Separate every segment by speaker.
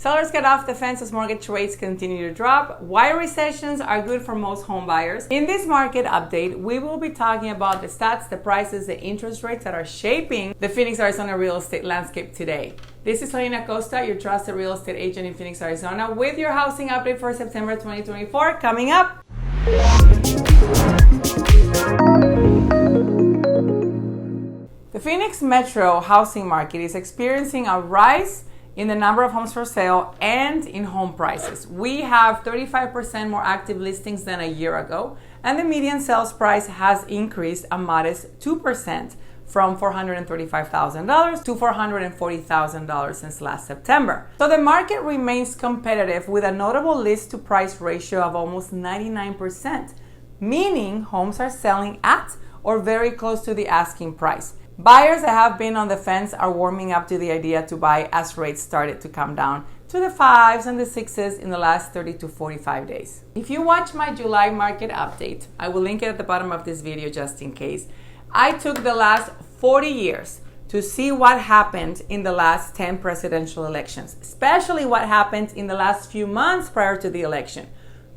Speaker 1: Sellers get off the fence as mortgage rates continue to drop. Why recessions are good for most home buyers. In this market update, we will be talking about the stats, the prices, the interest rates that are shaping the Phoenix, Arizona real estate landscape today. This is Celina Acosta, your trusted real estate agent in Phoenix, Arizona, with your housing update for September 2024 coming up. The Phoenix metro housing market is experiencing a rise in the number of homes for sale and in home prices. We have 35% more active listings than a year ago, and the median sales price has increased a modest 2% from $435,000 to $440,000 since last September. So the market remains competitive with a notable list to price ratio of almost 99%, meaning homes are selling at or very close to the asking price. Buyers that have been on the fence are warming up to the idea to buy as rates started to come down to the 5s and the 6s in the last 30 to 45 days. If you watch my July market update, I will link it at the bottom of this video just in case. I took the last 40 years to see what happened in the last 10 presidential elections, especially what happened in the last few months prior to the election.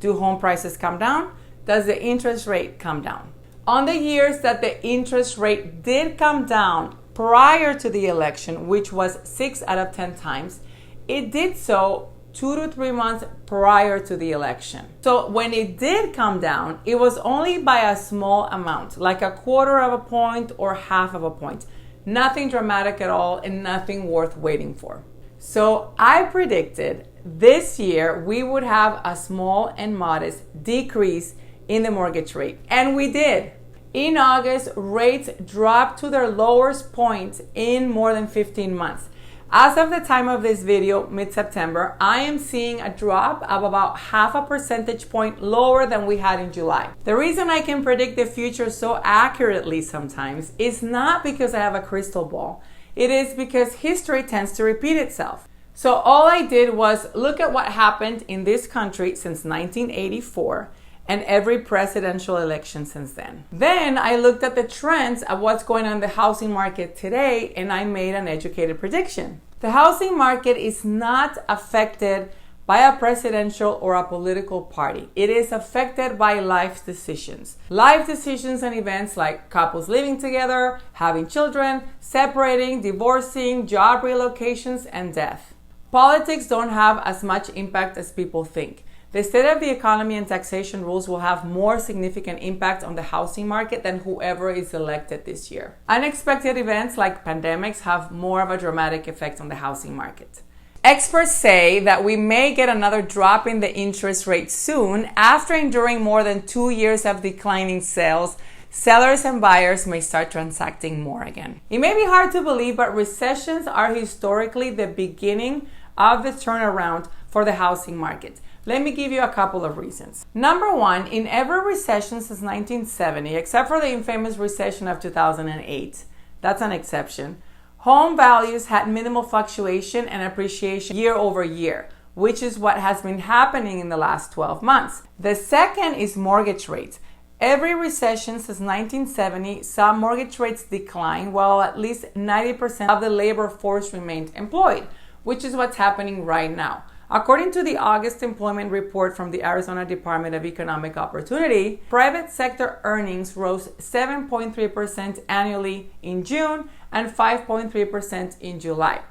Speaker 1: Do home prices come down? Does the interest rate come down? On the years that the interest rate did come down prior to the election, which was 6 out of 10 times, it did so 2 to 3 months prior to the election. So when it did come down, it was only by a small amount, like a quarter of a point or half of a point. Nothing dramatic at all and nothing worth waiting for. So I predicted this year we would have a small and modest decrease in the mortgage rate, and we did. In August, rates dropped to their lowest point in more than 15 months. As of the time of this video, mid-September, I am seeing a drop of about half a percentage point lower than we had in July. The reason I can predict the future so accurately sometimes is not because I have a crystal ball. It is because history tends to repeat itself. So all I did was look at what happened in this country since 1984 and every presidential election since then. Then I looked at the trends of what's going on in the housing market today, and I made an educated prediction. The housing market is not affected by a presidential or a political party. It is affected by life decisions. Life decisions and events like couples living together, having children, separating, divorcing, job relocations, and death. Politics don't have as much impact as people think. The state of the economy and taxation rules will have more significant impact on the housing market than whoever is elected this year. Unexpected events like pandemics have more of a dramatic effect on the housing market. Experts say that we may get another drop in the interest rate soon after enduring more than 2 years of declining sales. Sellers and buyers may start transacting more again. It may be hard to believe, but recessions are historically the beginning of the turnaround for the housing market. Let me give you a couple of reasons. Number one, in every recession since 1970, except for the infamous recession of 2008, that's an exception, home values had minimal fluctuation and appreciation year over year, which is what has been happening in the last 12 months. The second is mortgage rates. Every recession since 1970 saw mortgage rates decline while at least 90% of the labor force remained employed, which is what's happening right now. According to the August employment report from the Arizona Department of Economic Opportunity, private sector earnings rose 7.3% annually in June and 5.3% in July.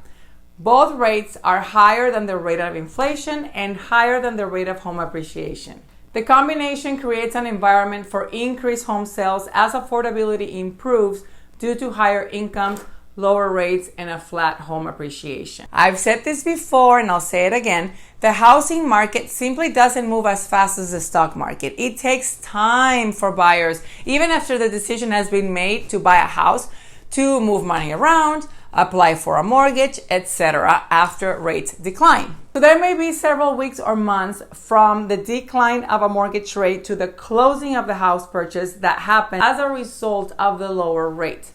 Speaker 1: Both rates are higher than the rate of inflation and higher than the rate of home appreciation. The combination creates an environment for increased home sales as affordability improves due to higher incomes, lower rates, and a flat home appreciation. I've said this before and I'll say it again. The housing market simply doesn't move as fast as the stock market. It takes time for buyers, even after the decision has been made to buy a house, to move money around, apply for a mortgage, etc. after rates decline. So there may be several weeks or months from the decline of a mortgage rate to the closing of the house purchase that happened as a result of the lower rate.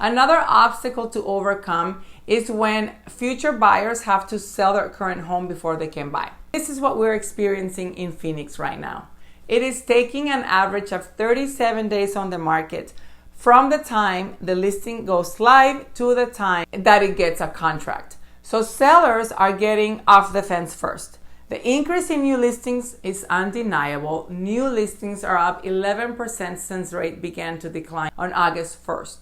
Speaker 1: Another obstacle to overcome is when future buyers have to sell their current home before they can buy. This is what we're experiencing in Phoenix right now. It is taking an average of 37 days on the market from the time the listing goes live to the time that it gets a contract. So sellers are getting off the fence first. The increase in new listings is undeniable. New listings are up 11% since rate began to decline on August 1st.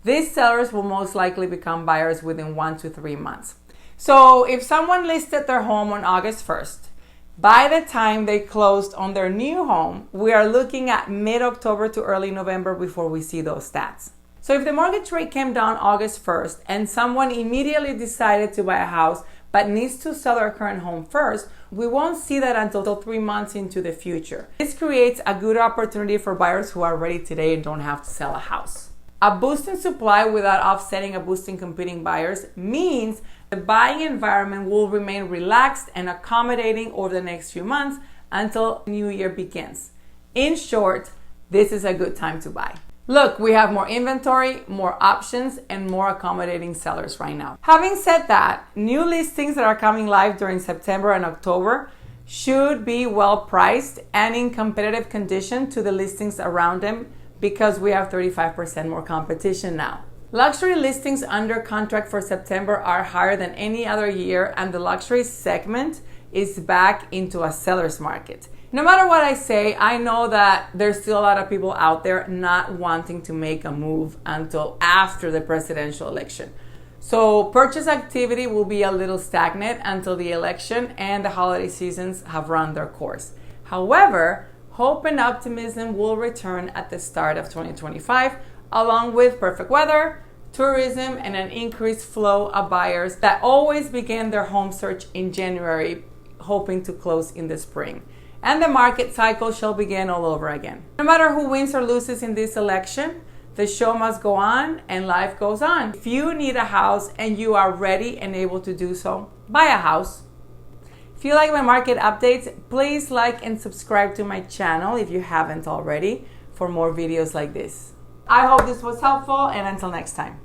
Speaker 1: These sellers will most likely become buyers within 1 to 3 months. So if someone listed their home on August 1st, by the time they closed on their new home, we are looking at mid-October to early November before we see those stats. So if the mortgage rate came down August 1st and someone immediately decided to buy a house but needs to sell their current home first, we won't see that until 3 months into the future. This creates a good opportunity for buyers who are ready today and don't have to sell a house. A boost in supply without offsetting a boost in competing buyers means the buying environment will remain relaxed and accommodating over the next few months until the new year begins. In short, this is a good time to buy. Look, we have more inventory, more options, and more accommodating sellers right now. Having said that, new listings that are coming live during September and October should be well priced and in competitive condition to the listings around them because we have 35% more competition now. Luxury listings under contract for September are higher than any other year, and the luxury segment is back into a seller's market. No matter what I say, I know that there's still a lot of people out there not wanting to make a move until after the presidential election. So purchase activity will be a little stagnant until the election and the holiday seasons have run their course. However, hope and optimism will return at the start of 2025, along with perfect weather, tourism, and an increased flow of buyers that always begin their home search in January, hoping to close in the spring. And the market cycle shall begin all over again. No matter who wins or loses in this election, the show must go on and life goes on. If you need a house and you are ready and able to do so, buy a house. If you like my market updates, please like and subscribe to my channel if you haven't already for more videos like this. I hope this was helpful, and until next time.